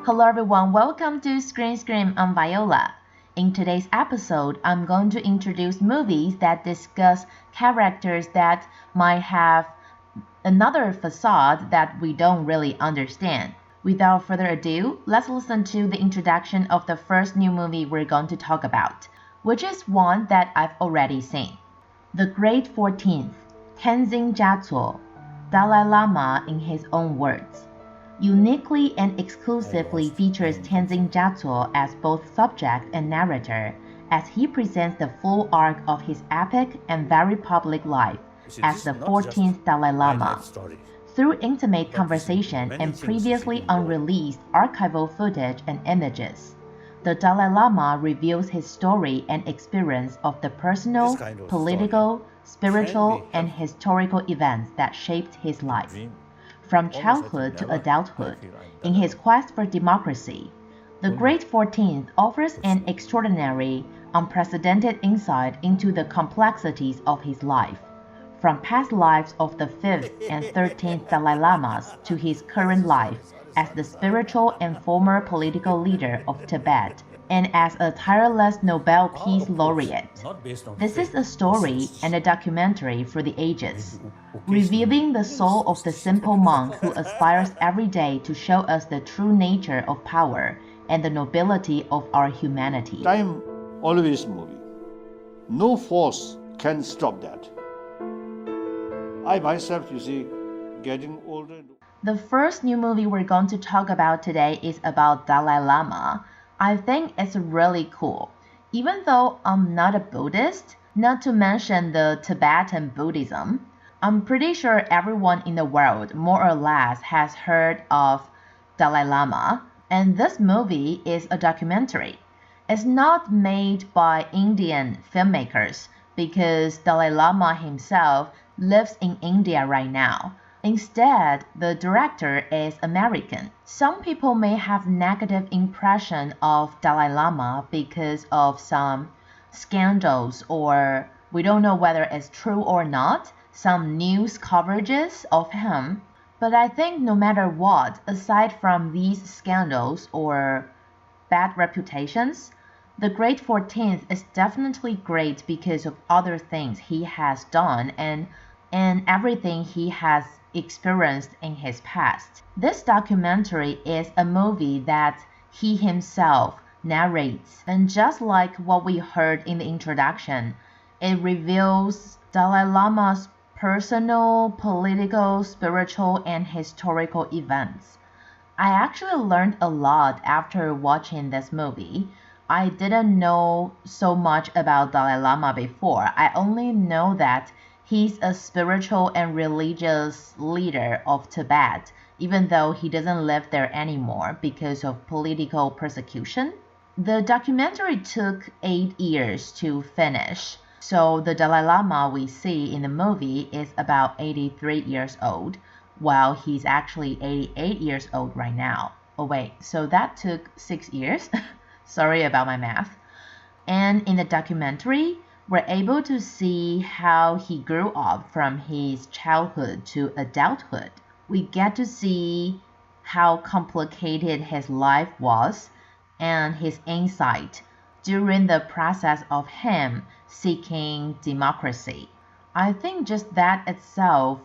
Hello everyone, welcome to Screen Scream. I'm Viola. In today's episode, I'm going to introduce movies that discuss characters that might have another facade that we don't really understand. Without further ado, let's listen to the introduction of the first new movie we're going to talk about, which is one that I've already seen. The Great 14th, Tenzin Gyatso, Dalai Lama in his own words. Uniquely and exclusively features Tenzin Gyatso as both subject and narrator, as he presents the full arc of his epic and very public life as the 14th Dalai Lama. Through intimate conversation and previously unreleased archival footage and images, the Dalai Lama reveals his story and experience of the personal, political, spiritual, and historical events that shaped his life. From childhood to adulthood, in his quest for democracy, the Great 14th offers an extraordinary, unprecedented insight into the complexities of his life, from past lives of the 5th and 13th Dalai Lamas to his current life as the spiritual and former political leader of Tibet, and as a tireless Nobel Peace Laureate. This is a story and a documentary for the ages, revealing the soul of the simple monk who aspires every day to show us the true nature of power and the nobility of our humanity. Time always moving. No force can stop that. I myself, getting older. The first new movie we're going to talk about today is about Dalai Lama. I think it's really cool. Even though I'm not a Buddhist, not to mention the Tibetan Buddhism, I'm pretty sure everyone in the world more or less has heard of Dalai Lama, and this movie is a documentary. It's not made by Indian filmmakers because Dalai Lama himself lives in India right now. Instead, the director is American. Some people may have negative impression of Dalai Lama because of some scandals, or we don't know whether it's true or not, some news coverages of him. But I think no matter what, aside from these scandals or bad reputations, the Great 14th is definitely great because of other things he has done and everything he has experienced in his past. This documentary is a movie that he himself narrates, and just like what we heard in the introduction, it reveals Dalai Lama's personal, political, spiritual, and historical events. I actually learned a lot after watching this movie. I didn't know so much about Dalai Lama before. I only know that he's a spiritual and religious leader of Tibet, even though he doesn't live there anymore because of political persecution. The documentary took 8 years to finish, so the Dalai Lama we see in the movie is about 83 years old, while he's actually 88 years old right now. Oh wait, so that took 6 years? Sorry about my math. And in the documentary, we're able to see how he grew up from his childhood to adulthood. We get to see how complicated his life was and his insight during the process of him seeking democracy. I think just that itself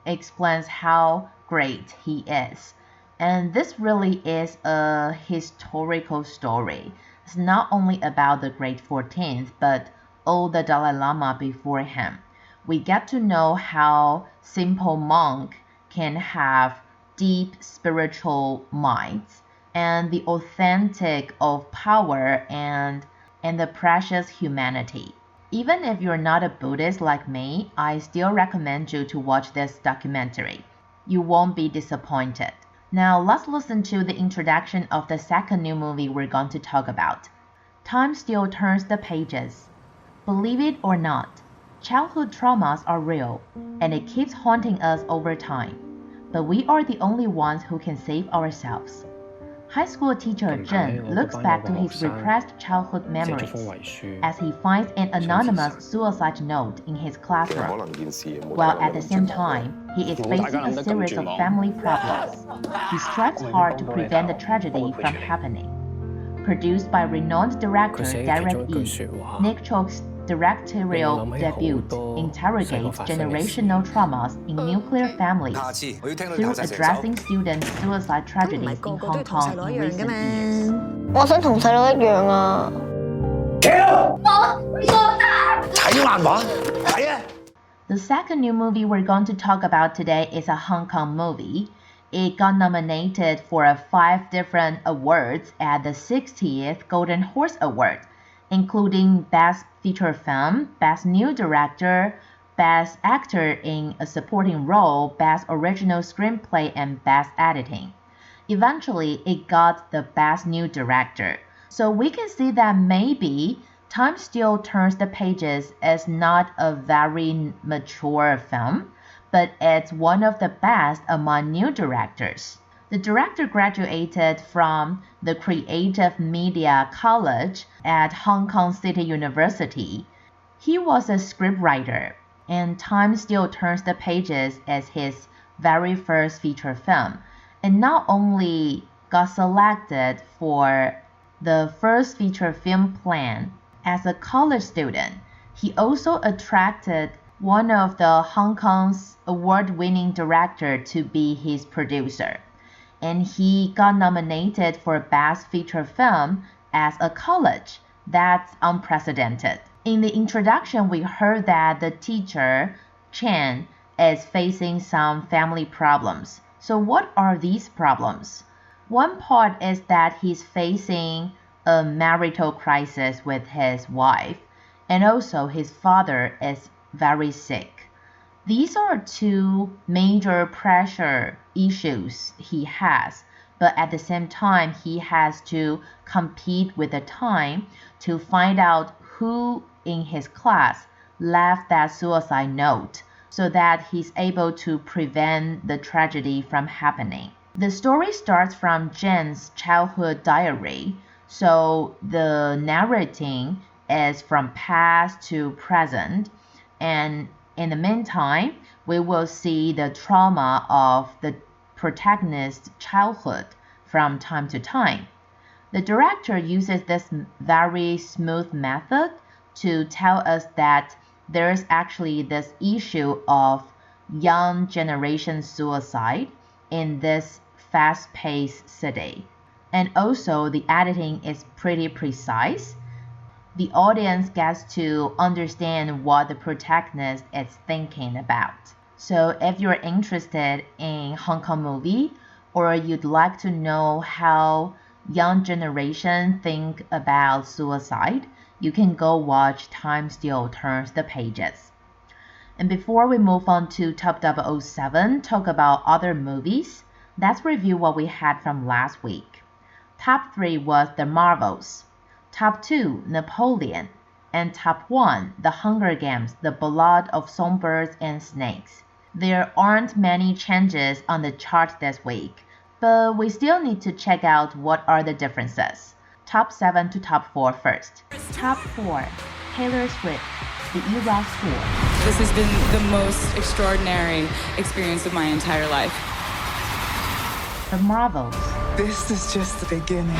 explains how great he is. And this really is a historical story. It's not only about the Great 14th, but all the Dalai Lama before him. We get to know how simple monk can have deep spiritual minds and the authentic of power and the precious humanity. Even if you're not a Buddhist like me, I still recommend you to watch this documentary. You won't be disappointed. Now let's listen to the introduction of the second new movie we're going to talk about. Time still turns the pages. Believe it or not, childhood traumas are real, and it keeps haunting us over time. But we are the only ones who can save ourselves. High school teacher Zhen looks back to his repressed childhood memories as he finds an anonymous suicide note in his classroom, while at the same time, he is facing a series of family problems. He strives hard to prevent the tragedy from happening. Produced by renowned director Derek E., Nick Chok's directorial debut interrogates generational traumas in nuclear families through addressing students' suicide tragedies in Hong Kong in recent years. 我想同細佬一樣啊！The second new movie we're going to talk about today is a Hong Kong movie. It got nominated for 5 different awards at the 60th Golden Horse Award, including Best Feature Film, Best New Director, Best Actor in a Supporting Role, Best Original Screenplay, and Best Editing. Eventually, it got the Best New Director. So we can see that maybe Time Still Turns the Pages is not a very mature film, but it's one of the best among new directors. The director graduated from the Creative Media College at Hong Kong City University. He was a scriptwriter, and Time Still Turns the Pages is his very first feature film, and not only got selected for the first feature film plan as a college student, he also attracted one of the Hong Kong's award-winning director to be his producer, and he got nominated for Best Feature Film as a college. That's unprecedented. In the introduction, we heard that the teacher, Chen, is facing some family problems. So what are these problems? One part is that he's facing a marital crisis with his wife, and also his father is very sick. These are 2 major pressure issues he has, but at the same time, he has to compete with the time to find out who in his class left that suicide note so that he's able to prevent the tragedy from happening. The story starts from Jen's childhood diary, so the narrating is from past to present, and in the meantime, we will see the trauma of the protagonist's childhood from time to time. The director uses this very smooth method to tell us that there's actually this issue of young generation suicide in this fast-paced city. And also the editing is pretty precise. The audience gets to understand what the protagonist is thinking about. So if you're interested in Hong Kong movie, or you'd like to know how young generation think about suicide, you can go watch Time Still Turns the Pages. And before we move on to Top 007, talk about other movies, let's review what we had from last week. Top 3 was The Marvels. Top 2, Napoleon, and Top 1, The Hunger Games, The Blood of Songbirds and Snakes. There aren't many changes on the chart this week, but we still need to check out what are the differences. Top 7 to Top 4 first. Top 4, Taylor Swift, The Eras Tour. This has been the most extraordinary experience of my entire life. The Marvels. This is just the beginning.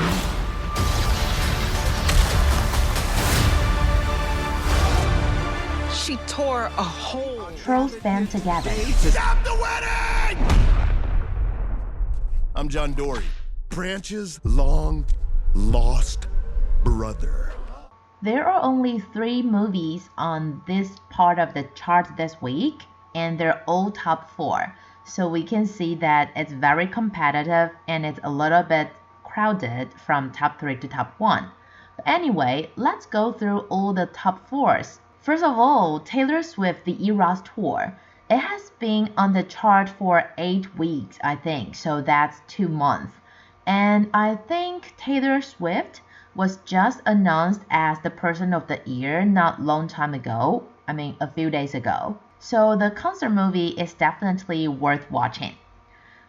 She tore a hole. Trolls Band Together. Stop the wedding! I'm John Dory, Branch's long lost brother. There are only 3 movies on this part of the chart this week, and they're all top 4. So we can see that it's very competitive and it's a little bit crowded from top 3 to top 1. But anyway, let's go through all the top 4s. First of all, Taylor Swift, The Eras Tour. It has been on the chart for 8 weeks, I think, so that's 2 months. And I think Taylor Swift was just announced as the Person of the Year not long time ago. I mean, a few days ago. So the concert movie is definitely worth watching.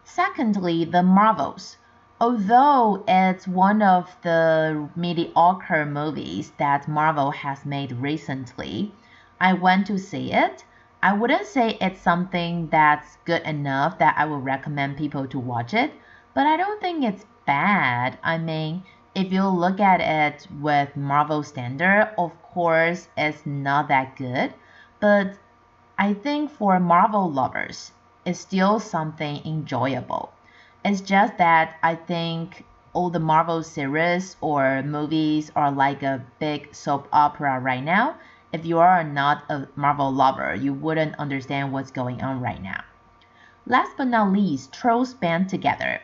Secondly, The Marvels. Although it's one of the mediocre movies that Marvel has made recently, I went to see it. I wouldn't say it's something that's good enough that I would recommend people to watch it, but I don't think it's bad. I mean, if you look at it with Marvel standard, of course, it's not that good, but I think for Marvel lovers, it's still something enjoyable. It's just that I think all the Marvel series or movies are like a big soap opera right now. If you are not a Marvel lover, you wouldn't understand what's going on right now. Last but not least, Trolls Band Together.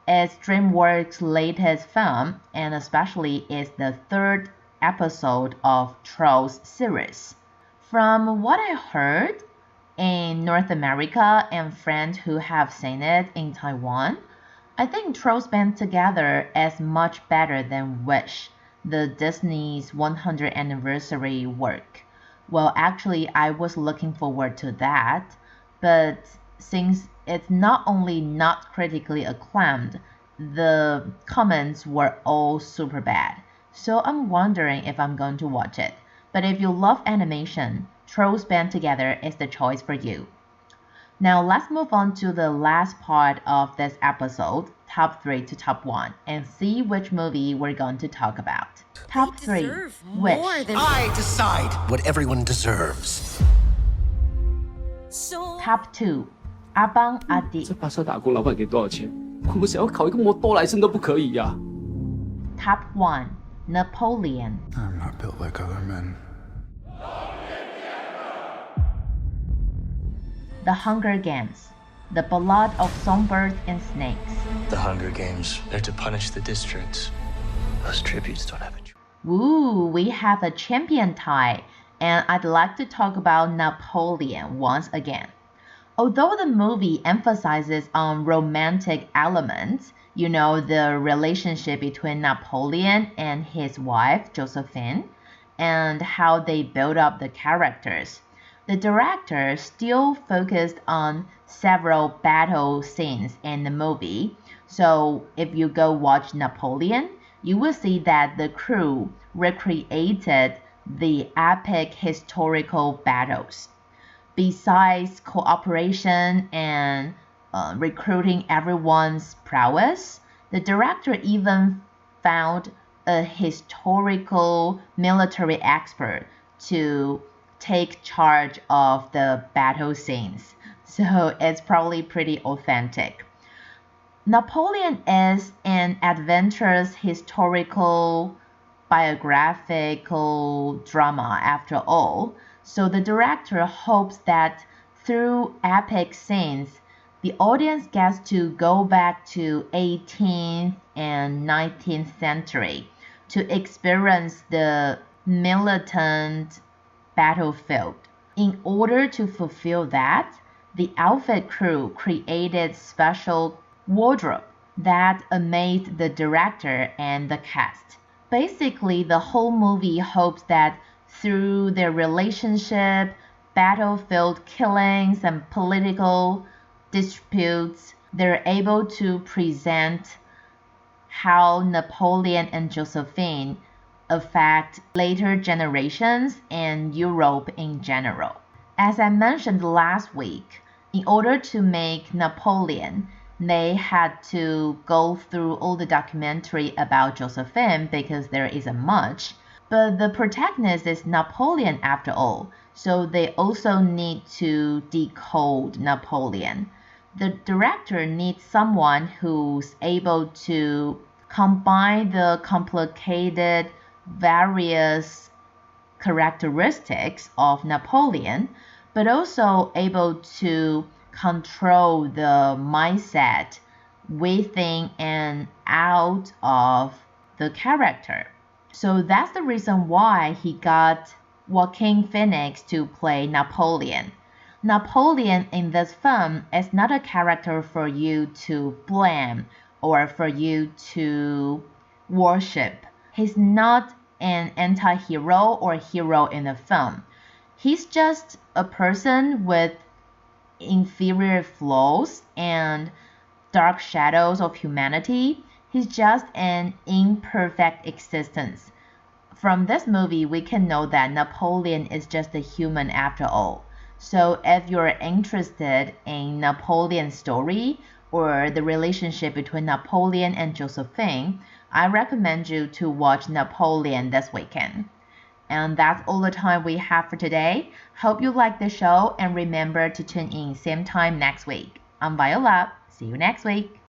It's DreamWorks' latest film, and especially is the third episode of Trolls series. From what I heard in North America and friends who have seen it in Taiwan, I think Trolls Band Together is much better than Wish, the Disney's 100th anniversary work. Well, actually, I was looking forward to that, but since it's not only not critically acclaimed, the comments were all super bad. So I'm wondering if I'm going to watch it. But if you love animation, Trolls Band Together is the choice for you. Now let's move on to the last part of this episode, top 3 to top 1, and see which movie we're going to talk about. Top 3, Wish. I decide what everyone deserves. Top 2, 阿邦阿迪。这巴萨打工老板给多少钱？我想要考一个摩多来生都不可以呀、Top 1, Napoleon. I'm not built like other men. The Hunger Games, The Blood of Songbirds and Snakes. The Hunger Games are to punish the districts. Those tributes don't have a choice. Ooh, we have a champion tie, and I'd like to talk about Napoleon once again. Although the movie emphasizes on romantic elements, you know, the relationship between Napoleon and his wife, Josephine, and how they build up the characters, the director still focused on several battle scenes in the movie. So if you go watch Napoleon, you will see that the crew recreated the epic historical battles. Besides cooperation and recruiting everyone's prowess, the director even found a historical military expert to take charge of the battle scenes. So it's probably pretty authentic. Napoleon is an adventurous historical biographical drama after all. So the director hopes that through epic scenes, the audience gets to go back to 18th and 19th century to experience the militant battlefield. In order to fulfill that, the outfit crew created special wardrobe that amazed the director and the cast. Basically, the whole movie hopes that through their relationship, battlefield killings, and political disputes, they're able to present how Napoleon and Josephine affect later generations and Europe in general. As I mentioned last week, in order to make Napoleon, they had to go through all the documentary about Josephine because there isn't much. But the protagonist is Napoleon after all, so they also need to decode Napoleon. The director needs someone who's able to combine the complicated various characteristics of Napoleon, but also able to control the mindset within and out of the character. So that's the reason why he got Joaquin Phoenix to play Napoleon. Napoleon in this film is not a character for you to blame or for you to worship. He's not an anti-hero or hero in the film. He's just a person with inferior flaws and dark shadows of humanity, He's just an imperfect existence. From this movie, we can know that Napoleon is just a human after all. So if you're interested in Napoleon's story or the relationship between Napoleon and Josephine, I recommend you to watch Napoleon this weekend. And that's all the time we have for today. Hope you like the show and remember to tune in same time next week. I'm Viola. See you next week.